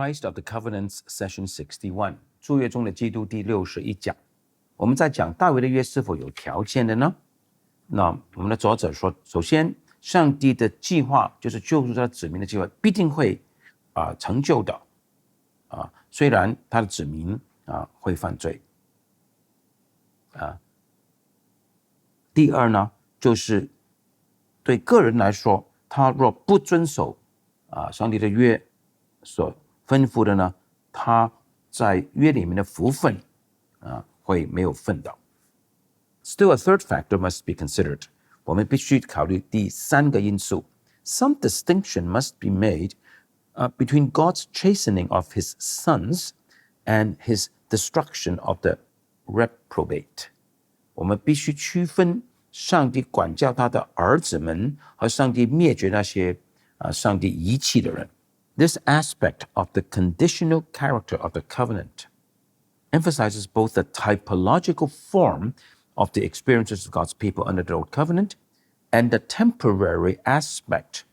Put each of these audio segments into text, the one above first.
Christ of the Covenants Session 61诸约中的基督第61讲。我们在讲大卫的约是否有条件的呢？那我们的作者说，首先上帝的计划就是救赎他的子民的计划必定会成就的虽然他的子民会犯罪第二呢，就是对个人来说，他若不遵守上帝的约所吩咐的呢，他在约里面的福分会没有份的。Still, a third factor must be considered. 我们必须考虑第三个因素。Some distinction must be made between God's chastening of his sons and his destruction of the reprobate. 我们必须区分上帝管教他的儿子们和上帝灭绝那些上帝遗弃的人。This aspect of the conditional character of the covenant emphasizes both the typological form of the experiences of God's people under the Old Covenant and the temporary aspect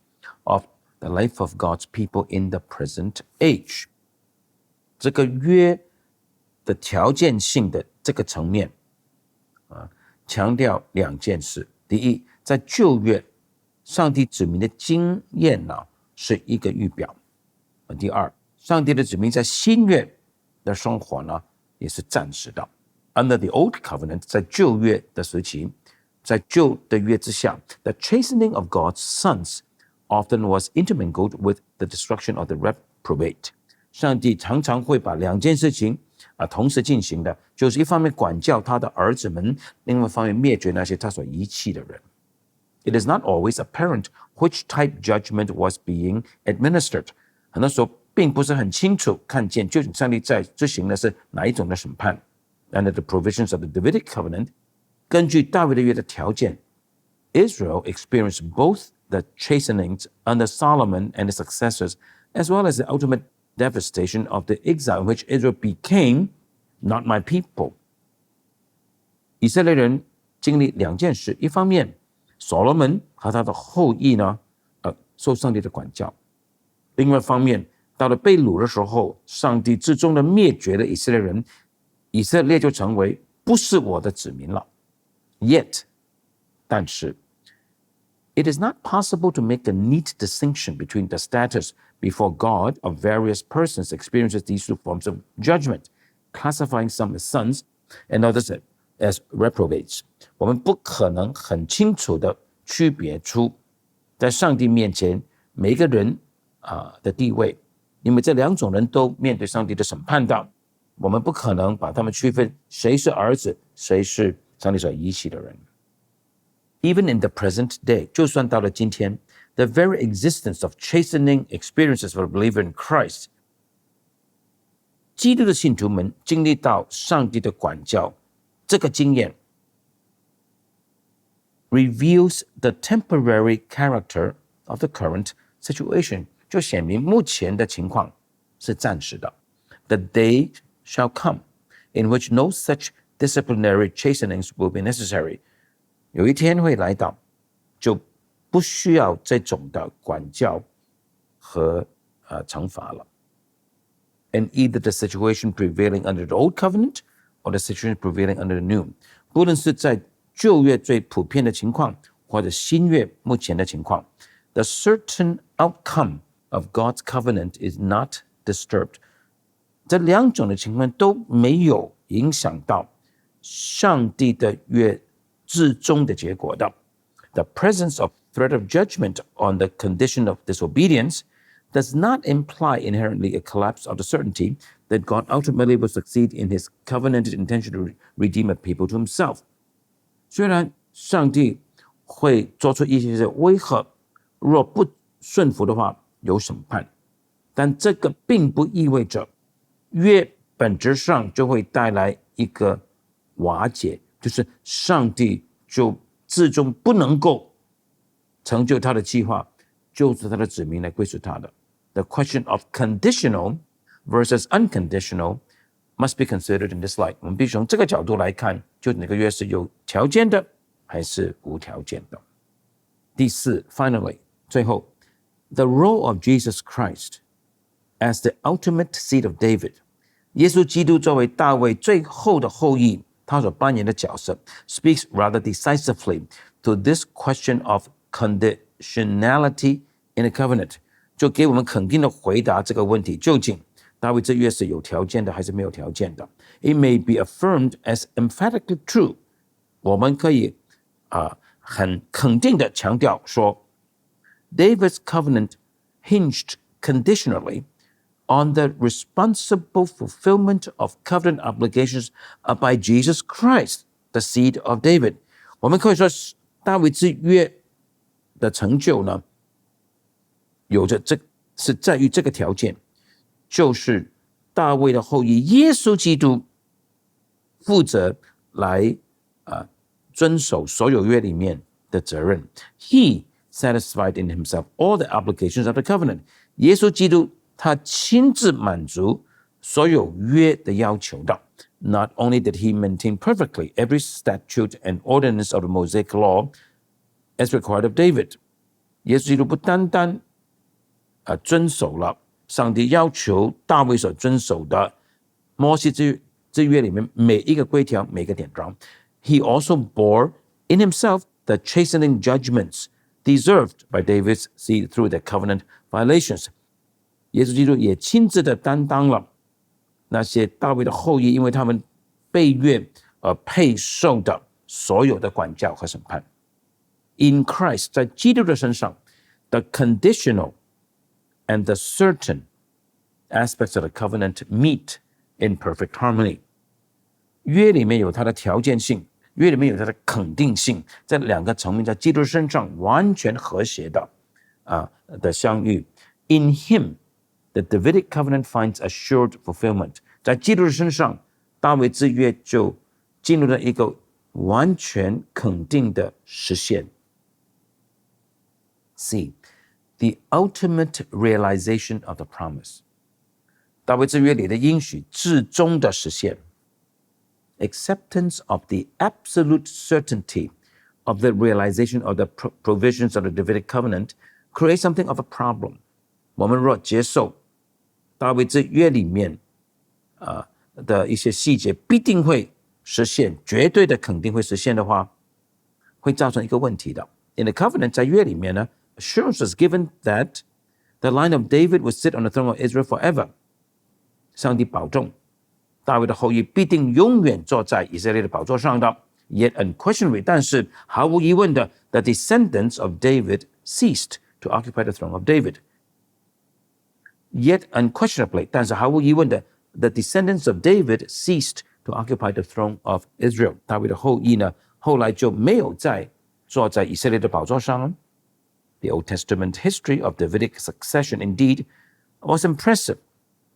of the life of God's people in the present age. 这个约的条件性的这个层面强调两件事。第一，在旧约上帝子民的经验是一个预表。第二，上帝的子民在新约的生活也是暂时的。Under the Old Covenant, 在旧约的时期，在旧的约之下 the chastening of God's sons often was intermingled with the destruction of the reprobate. 上帝常常会把两件事情同时进行的，就是一方面管教他的儿子们，另外一方面灭绝那些他所遗弃的人。It is not always apparent which type judgment was being administered. 很多时候并不是很清楚看见究竟上帝在执行的是哪一种的审判。Under the provisions of the Davidic covenant, 根据大卫的约的条件 Israel experienced both the chastenings under Solomon and his successors, as well as the ultimate devastation of the exile in which Israel became not my people. 以色列人经历两件事，一方面所罗门和他的后裔受上帝的管教，另外一方面到了被掳的时候，上帝至终的灭绝了以色列人，以色列就成为不是我的子民了。Yet, 但是 it is not possible to make a neat distinction between the status before God of various persons experiences these two forms of judgment, classifying some as sons and others as reprobates. 我们不可能很清楚的区别出在上帝面前每一个人的地位，因为这两种人都面对上帝的审判的，我们不可能把他们区分谁是儿子，谁是上帝所遗弃的人。Even in the present day, 就算到了今天 the very existence of chastening experiences for a believer in Christ, 基督的信徒们经历到上帝的管教，这个经验 reveals the temporary character of the current situation, 就显明目前的情况是暂时的。The day shall come in which no such disciplinary chastenings will be necessary. 有一天会来到，就不需要这种的管教和惩罚了。And either the situation prevailing under the old covenant or the situation prevailing under the new. 不论是在旧约最普遍的情况，或者新约目前的情况 the certain outcome of God's covenant is not disturbed. 这两种的情况都没有影响到上帝的约至终的结果的。The presence of threat of judgment on the condition of disobedience does not imply inherently a collapse of the certainty that God ultimately will succeed in his covenanted intention to redeem a people to himself. 虽然上帝会做出一些威吓，若不顺服的话有审判，但这个并不意味着约本质上就会带来一个瓦解，就是上帝就至终不能够成就他的计划，救赎他的子民来归属他的。The question of conditional versus unconditional must be considered in this light. 我们必须从这个角度来看，就哪个约是有条件的还是无条件的。第四 finally 最后 the role of Jesus Christ as the ultimate seed of David， 耶稣基督作为大卫最后的后裔，他所扮演的角色 speaks rather decisively to this question of conditionality in the covenant， 就给我们肯定的回答这个问题，究竟大卫之约是有条件的还是没有条件的。 It may be affirmed as emphatically true， 我们可以很肯定的强调说 David's covenant hinged conditionally on the responsible fulfillment of covenant obligations by Jesus Christ, the seed of David。 我们可以说大卫之约的成就呢，是在于这个条件，就是大卫的后裔耶稣基督负责来遵守所有约里面的责任。 He satisfied in himself all the obligations of the covenant。 耶稣基督他亲自满足所有约的要求的。 Not only did he maintain perfectly every statute and ordinance of the Mosaic law as required of David， 耶稣基督不单单遵守了上帝要求大卫所遵守的摩西之约里面每一个规条每一个典章， He also bore in himself the chastening judgments deserved by David's seed through the covenant violations。 耶稣基督也亲自的担当了那些大卫的后裔因为他们背约而配受的所有的管教和审判。 In Christ， 在基督的身上 the conditional and the certain aspects of the covenant meet in perfect harmony。 约里面有它的条件性，约里面有它的肯定性，在两个层面在基督身上完全和谐的相遇。 In him the Davidic covenant finds assured fulfillment。 在基督身上大卫之约就进入了一个完全肯定的实现。 C. The ultimate realization of the promise， 大卫之约里的应许至终的实现。 Acceptance of the absolute certainty of the realization of the provisions of the Davidic covenant creates something of a problem。 我们若接受大卫之约里面的一些细节必定会实现，绝对的肯定会实现的话，会造成一个问题的。 In the covenant， 在约里面呢assurance was given that the line of David would sit on the throne of Israel forever。 上帝保证大卫的后裔必定永远坐在以色列的宝座上的。 Yet unquestionably， 但是毫无疑问的 the descendants of David ceased to occupy the throne of David。 Yet unquestionably， 但是毫无疑问的 the descendants of David ceased to occupy the throne of Israel。 大卫的后裔呢后来就没有再坐在以色列的宝座上了。 The Old Testament history of Davidic succession indeed was impressive。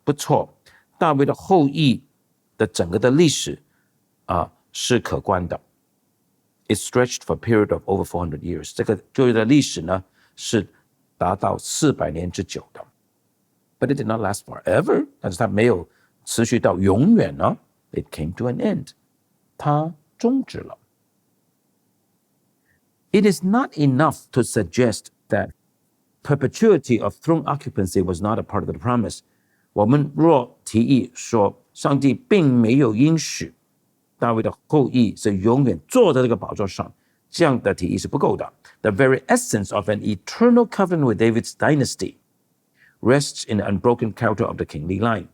不错，大卫的后裔的整个的历史是可观的。 It stretched for a period of over 400 years。 这个旧约的历史呢是达到400年之久的。 But it did not last forever， 但是它没有持续到永远呢。 It came to an end， 它终止了。 It is not enough to suggest that perpetuity of throne occupancy was not a part of the promise。 我们若提议说上帝并没有应许大卫的后裔是永远坐在这个宝座上，这样的提议是不够的。 The very essence of an eternal covenant with David's dynasty rests in the unbroken character of the kingly line。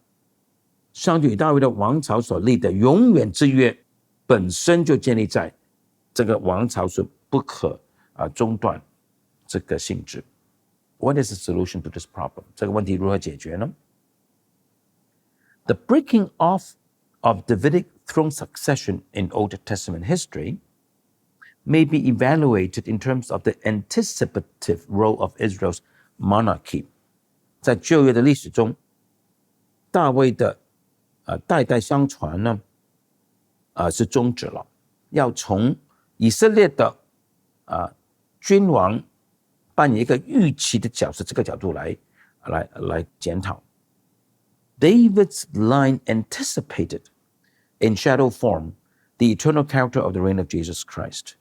上帝与大卫的王朝所立的永远之约本身就建立在这个王朝是不可中断这个性质。 What is the solution to this problem？ 这个问题如何解决呢？ The breaking off of Davidic throne succession in Old Testament history may be evaluated in terms of the anticipative role of Israel's monarchy。 在旧约的历史中，大卫的代代相传呢是终止了，要从以色列的君王扮演一个预期的角色这个角度来检讨。 David's line anticipated in shadow form the eternal character of the reign of Jesus Christ。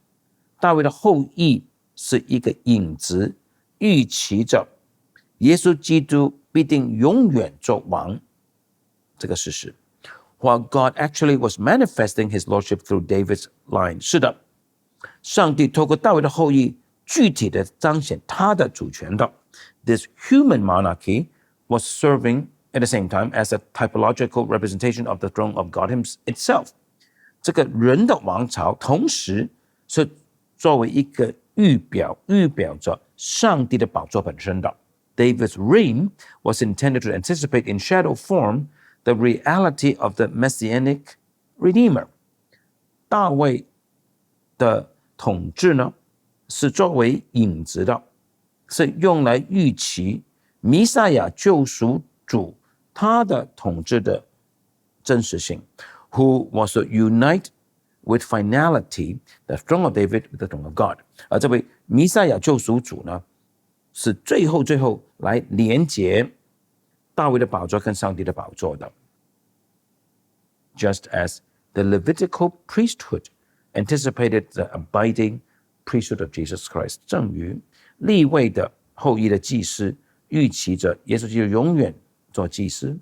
大卫的后裔是一个影子，预期着耶稣基督必定永远做王这个事实。While God actually was manifesting his lordship through David's line， 是的，上帝透过大卫的后裔具体的彰显他的主权的。This human monarchy was serving at the same time as a typological representation of the throne of God itself。 这个人的王朝同时是作为一个预表着上帝的宝座本身的。David's reign was intended to anticipate in shadow form the reality of the messianic redeemer。 大卫的统治呢，是作为影子的，是用来预期弥赛亚救赎主他的统治的真实性。Who was to unite with finality the throne of David with the throne of God。 而这位弥赛亚救赎主呢，是最后来连结大卫的宝座跟上帝的宝座的。Just as the Levitical priesthood anticipated the abiding priesthood of Jesus Christ， 正如利未的后裔的祭司预期着耶稣基督永远做祭司。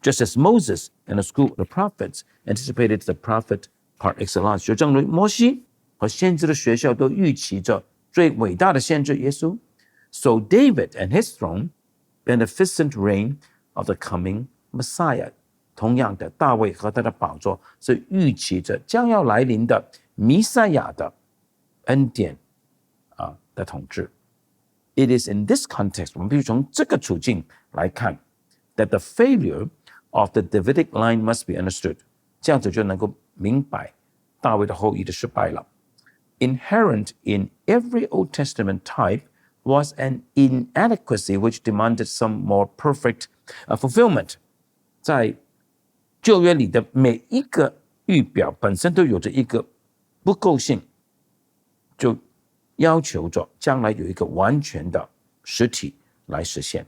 Just as Moses and the school of the prophets anticipated the prophet par excellence， 就正如摩西和先知的学校都预期着最伟大的先知耶稣。So David and his throne beneficent reign of the coming Messiah。 同样的，大卫和他的宝座是预期着将要来临的弥赛亚的恩典的统治。It is in this context， 我们必须从这个处境来看 that the failure of the Davidic line must be understood， 这样子就能够明白大卫的后裔的失败了。Inherent in every Old Testament type was an inadequacy which demanded some more perfect fulfillment。 在旧约里的每一个预表本身都有着一个不够性，就要求着将来有一个完全的实体来实现。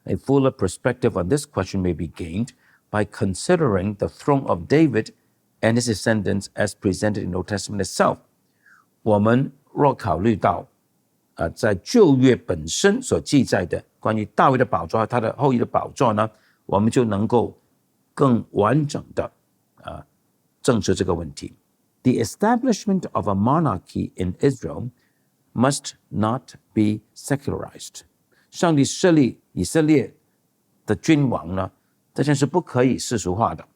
A fuller perspective on this question may be gained by considering the throne of David and his descendants as presented in the Old Testament itself。 我们若考虑到在旧约本身所记载的关于大卫的宝座和他的后裔的宝座呢，我们就能够更完整的正视这个问题。The establishment of a monarchy in Israel must not be secularized。 上帝设立以色列的君王呢，这件事不可以世俗化的。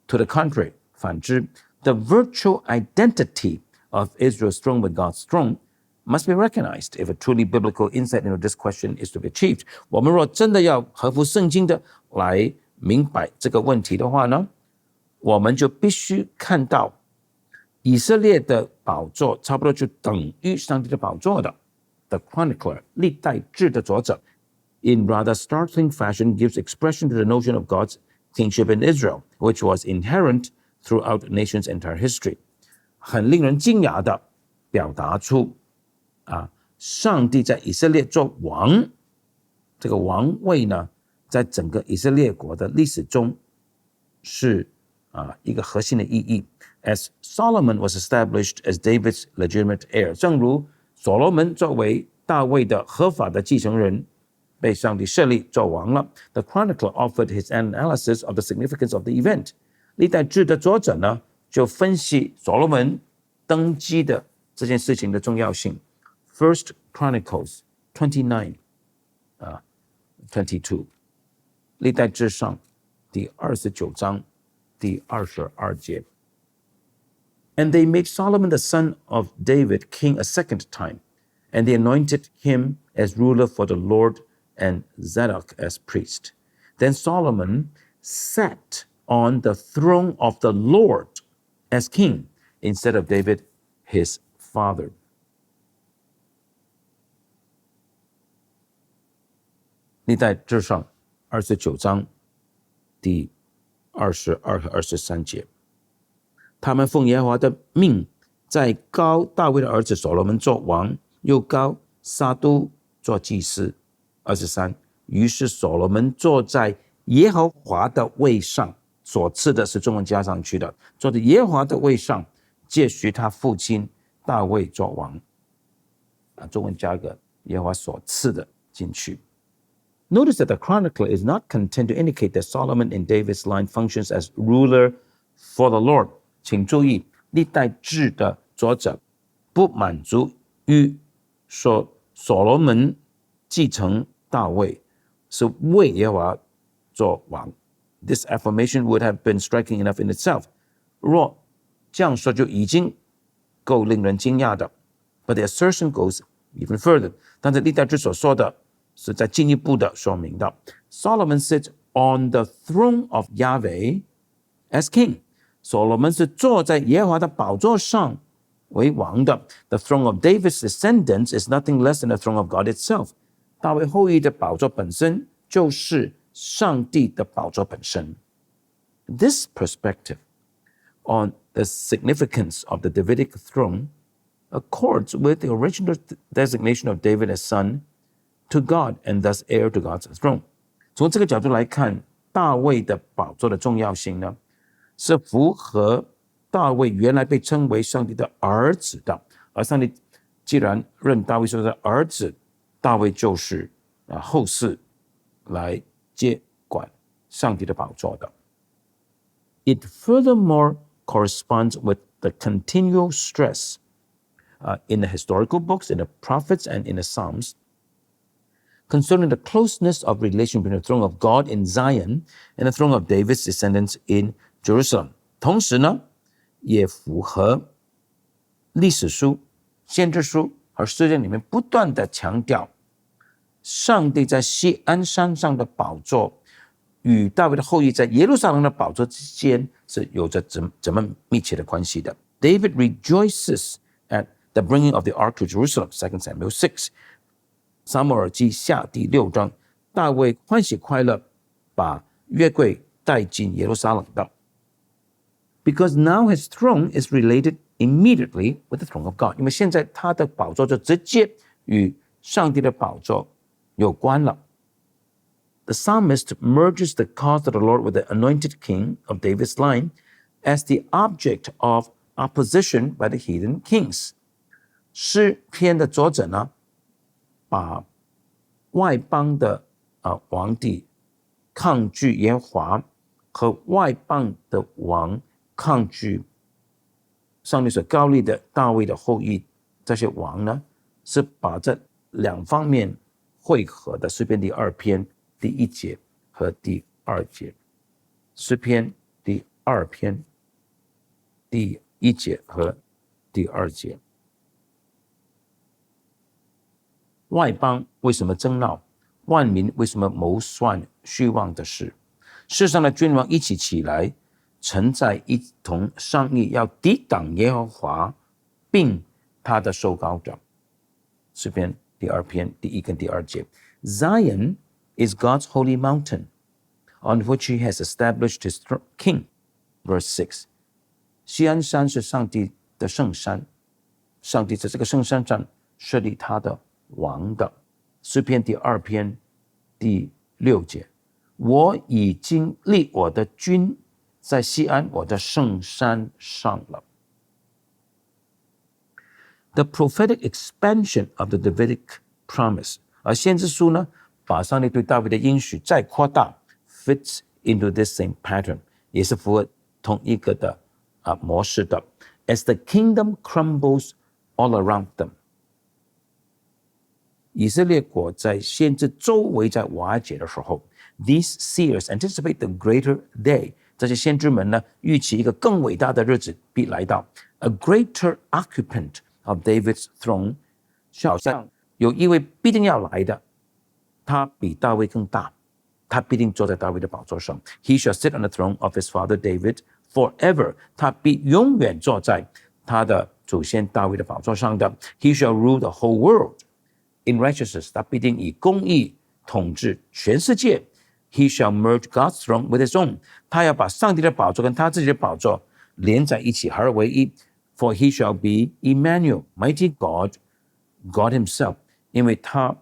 To the contrary， 反之 ，the virtual identity of Israel's throne with God's throne must be recognized if a truly biblical insight into this question is to be achieved。 我们若真的要合乎圣经的来明白这个问题的话呢，我们就必须看到以色列的宝座差不多就等于上帝的宝座的。The chronicler 历代志的作者 in rather startling fashion gives expression to the notion of God's kingship in Israel, which was inherent throughout the nation's entire history。 很令人惊讶的表达出上帝在以色列做王，这个王位呢，在整个以色列国的历史中是一个核心的意义。As Solomon was established as David's legitimate heir， 正如所罗门作为大卫的合法的继承人被上帝设立做王了。The chronicler offered his analysis of the significance of the event。 历代志的作者呢，就分析所罗门登基的这件事情的重要性。First Chronicles 29 22， 历代志上第29章第22节。And they made Solomon the son of David king a second time, and they anointed him as ruler for the Lord and Zadok as priest. Then Solomon sat on the throne of the Lord as king instead of David, his father. 历代志上29章第22和23节。他们奉耶和华的命，在膏大卫的儿子所罗门做王，又膏撒督做祭司。23，于是所罗门坐在耶和华的位上，所赐的是中文加上去的，坐在耶和华的位上，接续他父亲大卫做王。中文加个耶和华所赐的进去。Notice that the chronicler is not content to indicate that Solomon in David's line functions as ruler for the Lord. 请注意，历代志的作者不满足于说所罗门继承大卫是为耶和华做王。This affirmation would have been striking enough in itself. 若这样说就已经够令人惊讶的。But the assertion goes even further. 但是历代志所说的是在进一步的说明的。Solomon sits on the throne of Yahweh as king. 所罗门是坐在耶和华的宝座上为王的。The throne of David's descendants is nothing less than the throne of God itself. 大卫后裔的宝座本身就是上帝的宝座本身。This perspective on the significance of the Davidic throne accords with the original designation of David as son to God and thus heir to God's throne. 从这个角度来看，大卫的宝座的重要性呢，是符合大卫原来被称为上帝的儿子的。而上帝既然认大卫说是儿子，大卫就是后世来接管上帝的宝座的。It furthermore corresponds with the continual stress in the historical books, in the prophets, and in the Psalms concerning the closeness of relation between the throne of God in Zion and the throne of David's descendants in Jerusalem. 同时呢，也符合历史书、先知书和诗篇里面不断的强调，上帝在锡安山上的宝座与大卫的后裔在耶路撒冷的宝座之间是有着怎么密切的关系的。David rejoices at the bringing of the ark to Jerusalem, 2 Samuel 6. 撒母耳记下第6章，大卫欢喜快乐把约柜带进耶路撒冷的。Because now his throne is related immediately with the throne of God. 因为现在他的宝座就直接与上帝的宝座有关了。The psalmist merges the cause of the Lord with the anointed king of David's line as the object of opposition by the heathen kings. 诗篇的作者呢，把外邦的皇帝抗拒耶和华和外邦的王抗拒上帝所高立的大卫的后裔，这些王呢，是把这两方面汇合的。诗篇第2篇第1节和第2节，诗篇第2篇第1节和第2节。外邦为什么争闹？万民为什么谋算虚妄的事？世上的君王一起起来，曾在一同商议，要抵挡耶和华，并他的受膏者。诗篇第2篇第1跟第2节。Zion is God's holy mountain, on which he has established his king. Verse 6. 锡安山是上帝的圣山，上帝在这个圣山上设立他的王的。诗篇第2篇第6节。我已经立我的君在锡安我的圣山上了。The prophetic expansion of the Davidic promise， 而先知书呢，把上帝对大卫的应许再扩大 ，fits into this same pattern， 也是符合同一个的模式的。As the kingdom crumbles all around them， 以色列国在先知周围在瓦解的时候 ，these seers anticipate the greater day。这些先知们呢，预期一个更伟大的日子必来到。A greater occupant of David's throne， 好像有一位必定要来的，他比大卫更大，他必定坐在大卫的宝座上。He shall sit on the throne of his father David forever， 他必永远坐在他的祖先大卫的宝座上的。He shall rule the whole world in righteousness， 他必定以公义统治全世界。He shall merge God's throne with his own， 他要把上帝的宝座跟他自己的宝座连在一起，合而为一。For he shall be Emmanuel, mighty God, God himself， 因为他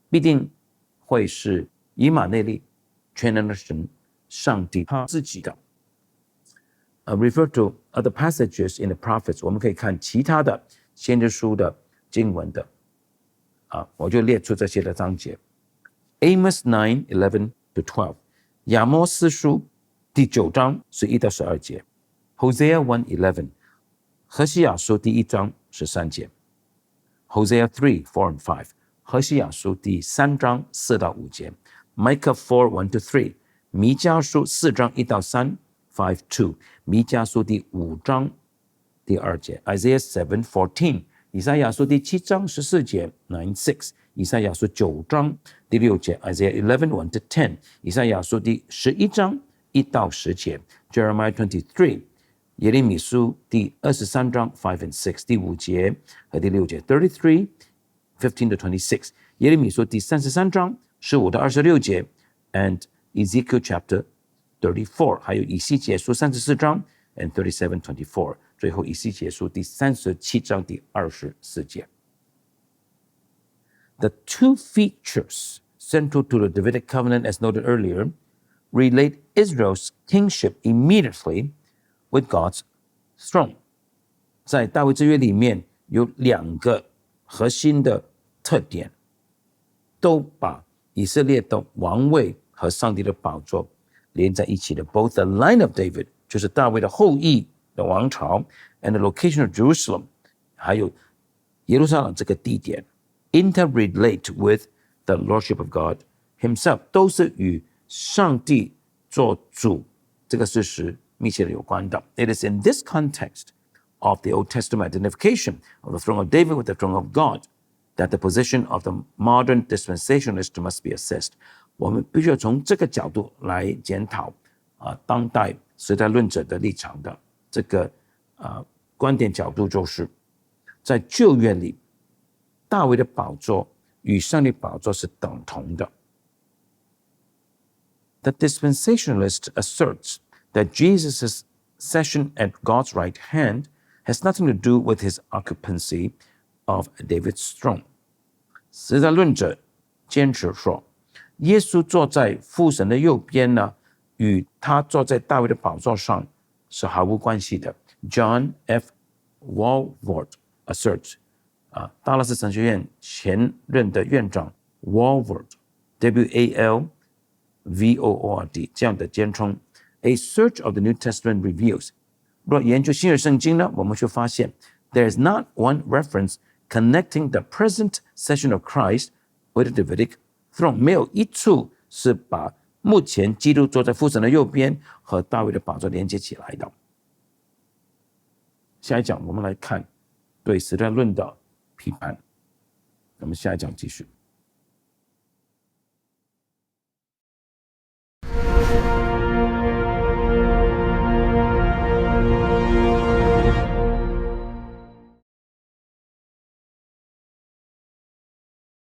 必定会是以马内利，全能的神，上帝他自己的。Refer to other passages in the prophets， 我们可以看其他的先知书的经文的。我就列出这些的章节。Amos 9:11-12，亚摩斯书第9章11到12节 ，Hosea 1:11，何西亚书第1章13节 ，Hosea 3:4-5，何西亚书第3章4到5节 ，Micah 4:1-3，弥迦书4章1到3 5:2，弥迦书第5章第2节 ，Isaiah 7:14。以赛亚书第7章14节 9:6， 以赛亚书9章第6节 Isaiah 11:1-10， 以赛亚书第11章1到10节 Jeremiah 23， 耶利米书第23章5 and 6第5节和第6节 33:15-26， 耶利米书第33章15到26节 and Ezekiel chapter 34， 还有以西结书34章 and 37:24。最后以西结书第37章第24节。The two features central to the Davidic covenant, as noted earlier, relate Israel's kingship immediately with God's throne. 在大卫之约里面有2个核心的特点，都把以色列的王位和上帝的宝座连在一起的。Both the line of David， 就是大卫的后裔的王朝 and the location of Jerusalem， 还有耶路撒冷这个地点 interrelate with the lordship of God himself， 都是与上帝做主这个事实密切的有关的。It is in this context of the Old Testament identification of the throne of David with the throne of God that the position of the modern dispensationalist must be assessed。 我们必须要从这个角度来检讨当代时代论者的立场的。这个观点角度就是在旧约里，大卫的宝座与上帝宝座是等同的。The dispensationalist asserts that Jesus' session at God's right hand has nothing to do with his occupancy of David's throne。 时代论者坚持说，耶稣坐在父神的右边呢，与他坐在大卫的宝座上是毫无关系的。John F. Walvoord asserts， 达拉斯神学院前任的院长 Walvoord W-A-L-V-O-O-R-D 这样的简称。A search of the New Testament reveals， 若研究新约圣经呢，我们就发现 there is not one reference connecting the present session of Christ with the Davidic throne， 没有一处是把目前基督坐在父神的右边和大卫的宝座连接起来的。下一讲我们来看对时代论的批判。我们下一讲继续。